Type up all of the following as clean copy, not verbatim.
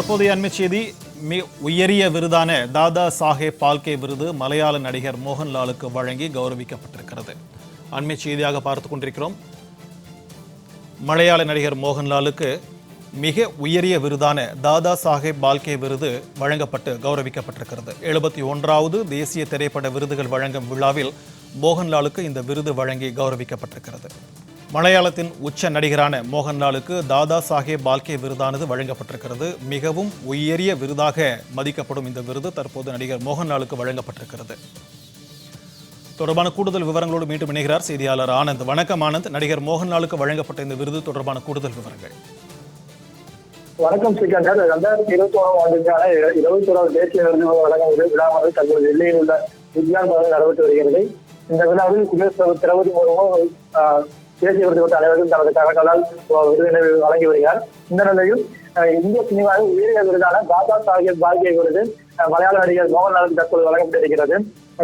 தற்போதைய அண்மை செய்தி உயரிய விருதான தாதா சாஹேப் பால்கே விருது மலையாள நடிகர் மோகன்லாலுக்கு வழங்கி கௌரவிக்கப்பட்டிருக்கிறது. அண்மை செய்தியாக பார்த்துக் கொண்டிருக்கிறோம். மலையாள நடிகர் மோகன்லாலுக்கு மிக உயரிய விருதான தாதா சாஹேப் பால்கே விருது வழங்கப்பட்டு கௌரவிக்கப்பட்டிருக்கிறது. 71வது தேசிய திரைப்பட விருதுகள் வழங்கும் விழாவில் மோகன்லாலுக்கு இந்த விருது வழங்கி கௌரவிக்கப்பட்டிருக்கிறது. மலையாளத்தின் உச்ச நடிகரான மோகன்லாலுக்கு தாதா சாஹேப் பால்கே விருதானது வழங்கப்பட்டிருக்கிறது. மிகவும் உயரிய விருதாக மதிக்கப்படும் இந்த விருது தற்போது நடிகர் மோகன்லாலுக்கு வழங்கப்பட்டிருக்கிறது. தொடர்பான கூடுதல் விவரங்களோடு மீண்டும் இணைகிறார் செய்தியாளர் ஆனந்த். வணக்கம் ஆனந்த். நடிகர் மோகன்லாலுக்கு வழங்கப்பட்ட இந்த விருது தொடர்பான கூடுதல் விவரங்கள். வணக்கம் ஸ்ரீகாந்த். 2021ஆம் ஆண்டுக்கான 21வது தேசிய விருது வழங்கும் விழாவானது தற்போது டெல்லியில் உள்ள விஜயான் பவனில் நடைபெற்று வருகிறது. இந்த விழாவில் குடியரசுத் திரௌபதி முர்மு தேசிய விருது பெற்ற அனைவரும் தனது கரங்களால் விருதினை வழங்கி வருகிறார். இந்த நிலையில் இந்திய சினிமாவில் உயரிய விருதான தாதா சாஹேப் பால்கே விருது மலையாள நடிகர் மோகன்லாலுக்கு தற்போது வழங்கப்பட்டிருக்கிறது.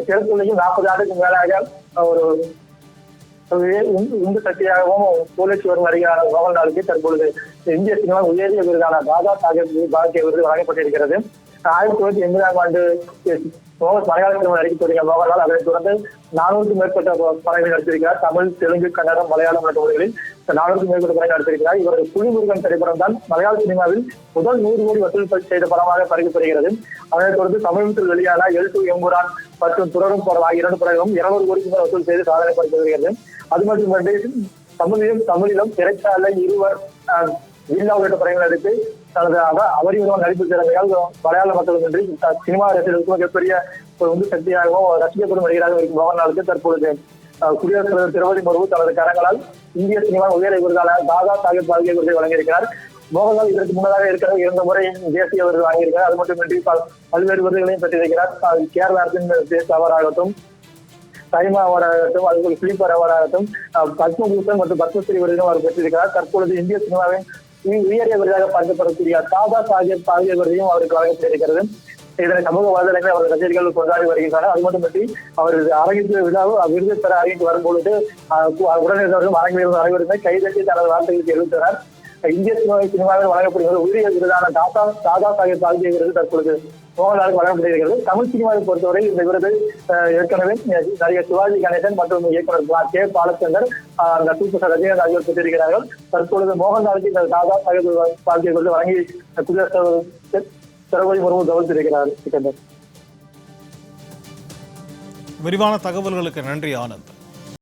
தெலுங்குலையும் 40 ஆண்டுக்கு மேலாக ஒரு உந்து சக்தியாகவும் போலீஸ் வரும் நடிகரான மோகன்லாலுக்கு தற்பொழுது இந்திய சினிமா உயரிய விருதான தாதா சாஹேப் பால்கே விருது வழங்கப்பட்டிருக்கிறது. 1980ஆம் ஆண்டு மலையாள சினிமா நடிக்க தொடங்கிய மோகன்லால் அதனைத் தொடர்ந்து 400க்கும் மேற்பட்ட படங்களை நடித்திருக்கிறார். தமிழ், தெலுங்கு, கன்னடம், மலையாளம் உள்ளிட்ட மொழிகளில் 400க்கும் மேற்பட்ட படங்களை நடித்திருக்கிறார். இவரது புலிமுருகன் திரைப்படம் தான் மலையாள சினிமாவில் முதல் 100 கோடி வசூல் செய்த படமாக பறிக்கப்படுகிறது. அதனைத் தொடர்ந்து சமீபத்தில் வெளியான எல்2 எம்புரான் மற்றும் துறரும் படம் ஆகிய 2 படங்களும் 200 கோடிக்கு மேல் வசூல் செய்து சாதனை படைத்து வருகிறது. அது மட்டுமன்றி தமிழிலும் திரைச்சாலை, இருவர், வில்லா உள்ளிட்ட படங்கள் நடித்து தனது அவரிவரும் நடிப்பு திறமையால் மலையாள மக்களுமின்றி சினிமா ரசிகர்களுக்கு மிகப்பெரிய ஒரு உந்து சக்தியாகவும் ரசிக்கப்படும் நடிகராக இருக்கும் மோகன்லாலுக்கு தற்பொழுது குடியரசுத் தலைவர் திரௌபதி முர்மு தனது கரங்களால் இந்திய சினிமா உயரிய விருதான தாதா சாஹேப் பால்கே விருதை வழங்கியிருக்கிறார். மோகன்லால் இதற்கு முன்னதாக ஏற்கனவே 2 முறை தேசிய விருது வாங்கியிருக்கிறார். அது மட்டுமின்றி பல்வேறு விருதுகளையும் பெற்றிருக்கிறார். கேரள அரசின் தேசிய அவார்டாகட்டும், டைமா அவார்டாகட்டும், அதுபோல் பிலிப்பர் அவார்டாகட்டும், பத்மபூஷன் மற்றும் பத்மஸ்ரீ விருதுகளும் அவர் பெற்றிருக்கிறார். தற்பொழுது இந்திய சினிமாவின் உயரிய விருதாக பார்க்கப்படக்கூடிய தாதா சாஹேப் பால்கே விருதையும் அவருக்கு வழங்கப்பட்டிருக்கிறது. இதனை சமூக வலைதளங்களில் அவரது ரசிகர்கள் கொண்டாடி வருகின்றனர். அது மட்டுமின்றி அவரது அரங்கிற்கு விழாவும் விருது பெற அரங்கிற்கு வரும்பொழுது உடனிருந்தவர்களும் அரங்கிலிருந்து அனைவருமே கைதட்டி தனது வார்த்தைகளுக்கு எழுத்தனர். இந்திய சினிமாவில் வழங்கப்படுகிறது உயரிய விருதான தாதா சாஹேப் பால்கே விருது தற்பொழுது மோகன்லாலுக்கு வழங்கப்பட்டிருக்கிறது. தமிழ் சினிமாவை பொறுத்தவரை இந்த விருது ஏற்கனவே நடிகர் சிவாஜி கணேசன் மற்றும் இயக்குனர் கே பாலச்சந்தர், சூப்பர் ரஜினிகாந்த் ஆகியோர் பெற்றிருக்கிறார்கள். தற்பொழுது மோகன்லாலுக்கு இந்த தாதா சாஹேப் பால்கே விருது வழங்கி குடியரசு திரௌபதி முர்மு கௌரவித்திருக்கிறார். விரிவான தகவல்களுக்கு நன்றி ஆனந்த்.